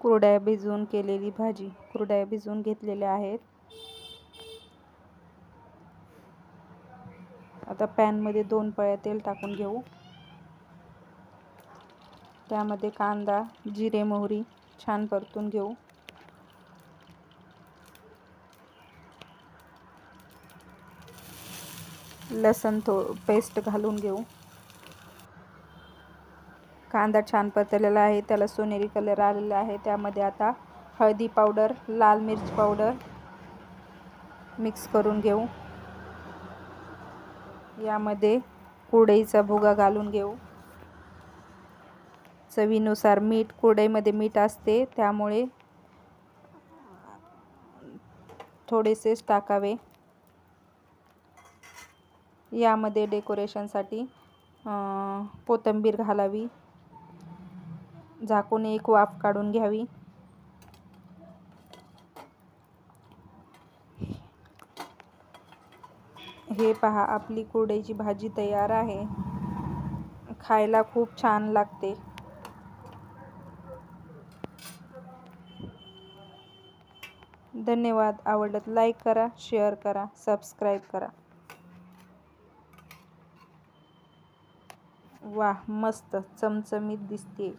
कुरडया भिजवून केलेली भाजी, कुरडया भिजवून घेतलेल्या आहेत. आता पॅनमध्ये 2 पळ्या तेल टाकून घेऊ. त्यामध्ये कांदा, जिरे, मोहरी छान परतून घेऊ. लसूण पेस्ट घालून घेऊ. कांदा छान परतलेला आहे, त्याला सोनेरी कलर आलेला आहे. त्यामध्ये आता हळदी पावडर, लाल मिर्च पावडर मिक्स करून घेऊ. यामध्ये कुरडईचा भुगा घालून घेऊ. चवीनुसार मीठ, कुरडईमध्ये मीठ असते त्यामुळे थोडेसेच टाकावे. यामध्ये डेकोरेशनसाठी कोथिंबीर घालावी. झाकून एक वाफ काढून घ्यावी. हे पहा, आपली कुरडईची भाजी तयार आहे. खायला खूप छान लागते. धन्यवाद. आवडत लाईक करा, शेअर करा, सबस्क्राईब करा. वाह, मस्त चमचमीत दिसते.